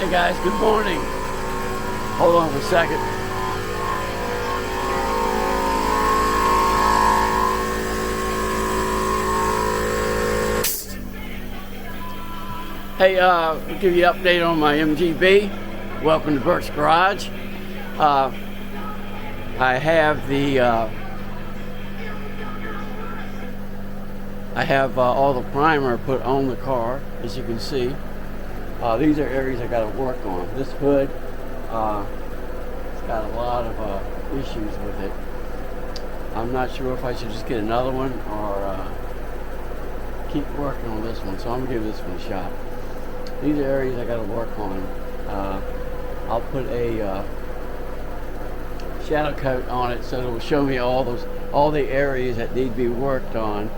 Hey guys, good morning. Hold on for a second. Hey, we'll give you an update on my MGB. Welcome to Bert's Garage. I have the all the primer put on the car, as you can see. These are areas I got to work on. This hood, it's got a lot of issues with it. I'm not sure if I should just get another one or keep working on this one, so I'm gonna give this one a shot. These are areas I got to work on. I'll put a shadow coat on it so it will show me all the areas that need to be worked on,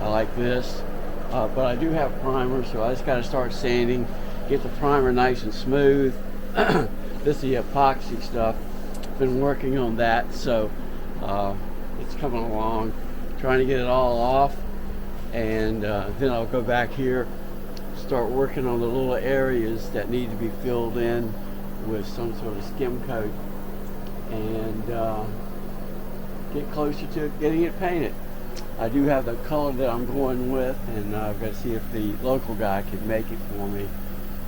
like this. But I do have primer, so I just got to start sanding, get the primer nice and smooth. This is the epoxy stuff. Been working on that, so it's coming along. Trying to get it all off, and then I'll go back here, start working on the little areas that need to be filled in with some sort of skim coat, and get closer to getting it painted. I do have the color that I'm going with, and I've got to see if the local guy can make it for me.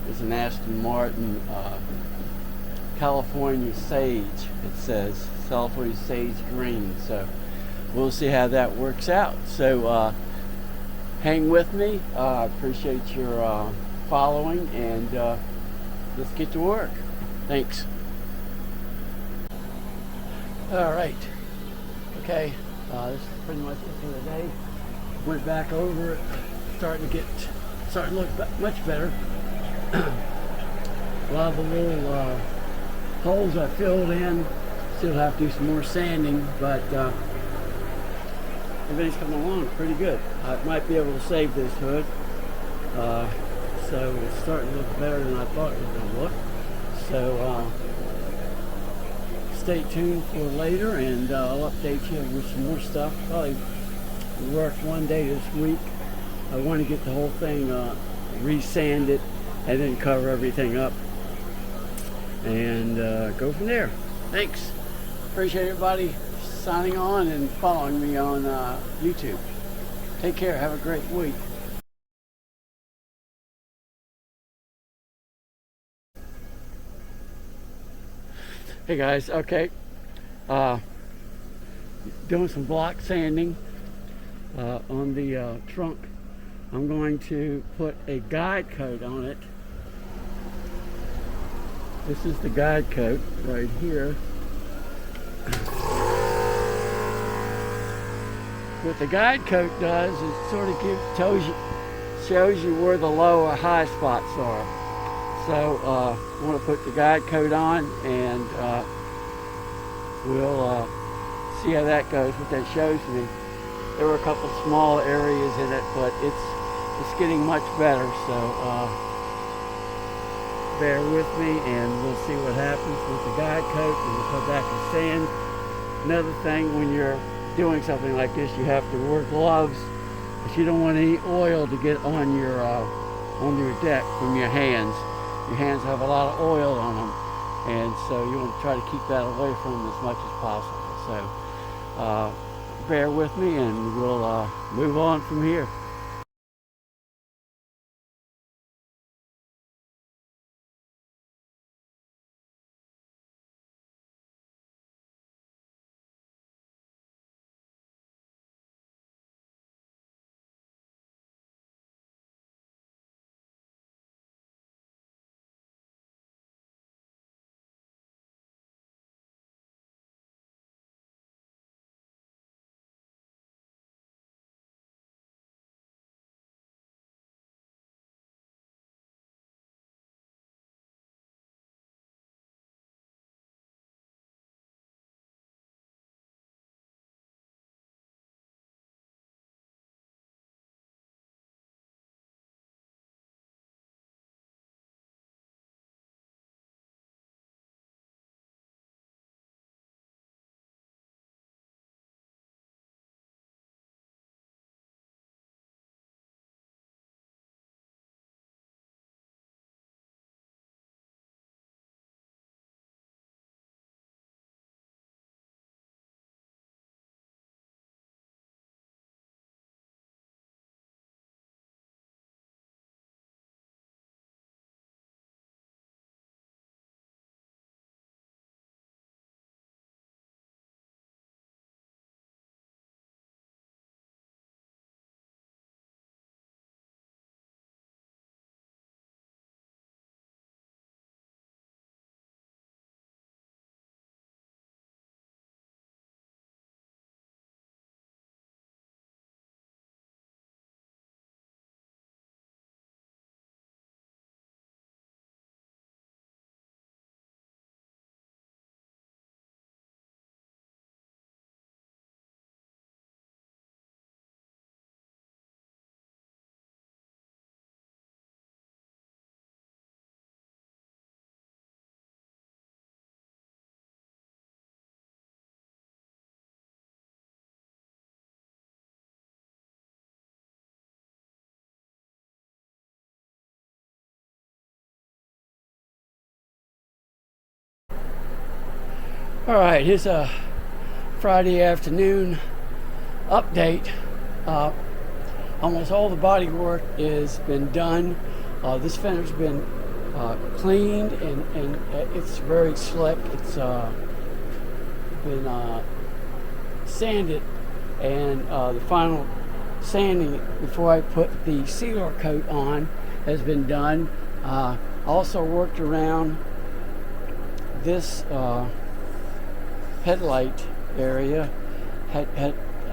It's an Aston Martin California Sage. It says California Sage Green, so we'll see how that works out. So hang with me. I appreciate your following, and let's get to work. Thanks. All right. Okay. This is pretty much it for the day. Went back over it. Starting to look much better. A lot of the little holes I filled in. Still have to do some more sanding, but everything's coming along pretty good. I might be able to save this hood. So it's starting to look better than I thought it was going to look. So stay tuned for later, and I'll update you with some more stuff. Probably work one day this week. I want to get the whole thing re-sanded and then cover everything up and go from there. Thanks. Appreciate everybody signing on and following me on YouTube. Take care. Have a great week. Hey guys, okay. Doing some block sanding on the trunk. I'm going to put a guide coat on it. This is the guide coat right here. What the guide coat does is sort of shows you where the low or high spots are. So I want to put the guide coat on, and we'll see how that goes, what that shows me. There were a couple small areas in it, but it's getting much better, so bear with me, and we'll see what happens with the guide coat, and we'll come back and sand. Another thing, when you're doing something like this, you have to wear gloves, because you don't want any oil to get on your deck from your hands. Your hands have a lot of oil on them, and so you want to try to keep that away from them as much as possible. So bear with me, and we'll move on from here. All right, here's a Friday afternoon update. Almost all the body work has been done. This fender's been cleaned and it's very slick. It's been sanded, and the final sanding before I put the sealer coat on has been done. Also worked around this headlight area.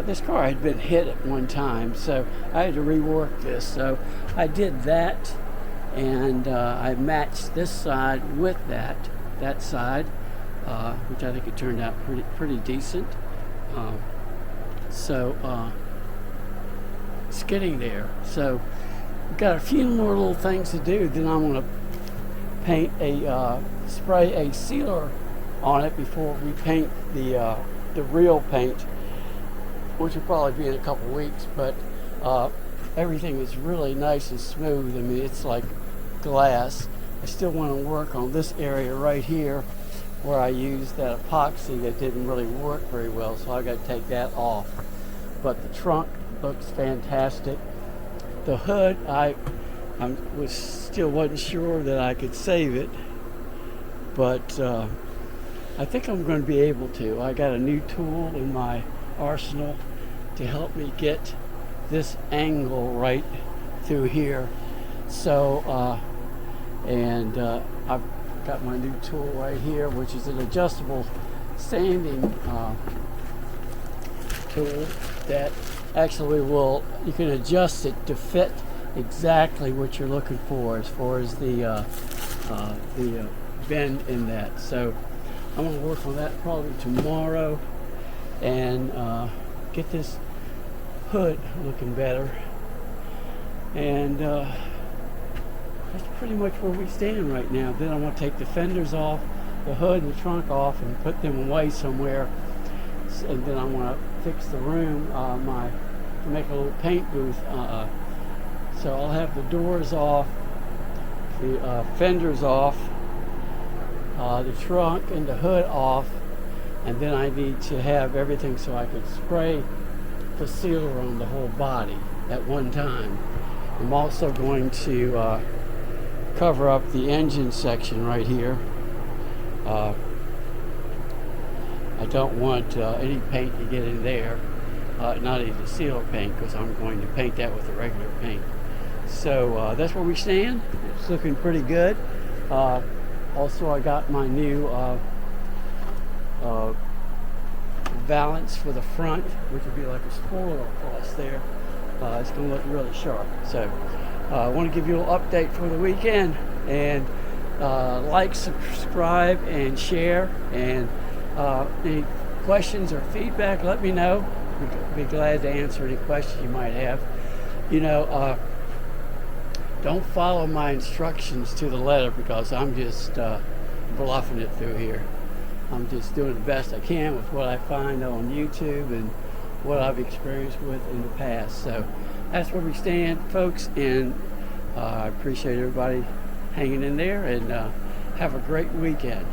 This car had been hit at one time, so I had to rework this. So I did that, and I matched this side with that side, which I think it turned out pretty decent. It's getting there. So we've got a few more little things to do. Then I'm going to paint spray a sealer on it before we paint the real paint, which will probably be in a couple weeks. But everything is really nice and smooth. I mean, it's like glass. I still want to work on this area right here where I used that epoxy that didn't really work very well, so I got to take that off. But the trunk looks fantastic. The hood, I wasn't sure that I could save it, but I think I'm going to be able to. I got a new tool in my arsenal to help me get this angle right through here. So, I've got my new tool right here, which is an adjustable sanding tool that actually you can adjust it to fit exactly what you're looking for as far as the bend in that. So I'm going to work on that probably tomorrow and get this hood looking better. And that's pretty much where we stand right now. Then I want to take the fenders off, the hood and the trunk off, and put them away somewhere. And then I want to fix the room, to make a little paint booth. So I'll have the doors off, the fenders off, the trunk and the hood off, and then I need to have everything so I can spray the sealer on the whole body at one time. I'm also going to cover up the engine section right here. I don't want any paint to get in there, not even sealer paint, because I'm going to paint that with the regular paint. So that's where we stand. It's looking pretty good. Also, I got my new valance for the front, which would be like a spoiler across there. It's going to look really sharp. So I want to give you a little update for the weekend, and like, subscribe, and share. And any questions or feedback, let me know. Be glad to answer any questions you might have. Don't follow my instructions to the letter, because I'm just bluffing it through here. I'm just doing the best I can with what I find on YouTube and what I've experienced with in the past. So that's where we stand, folks, and I appreciate everybody hanging in there, and have a great weekend.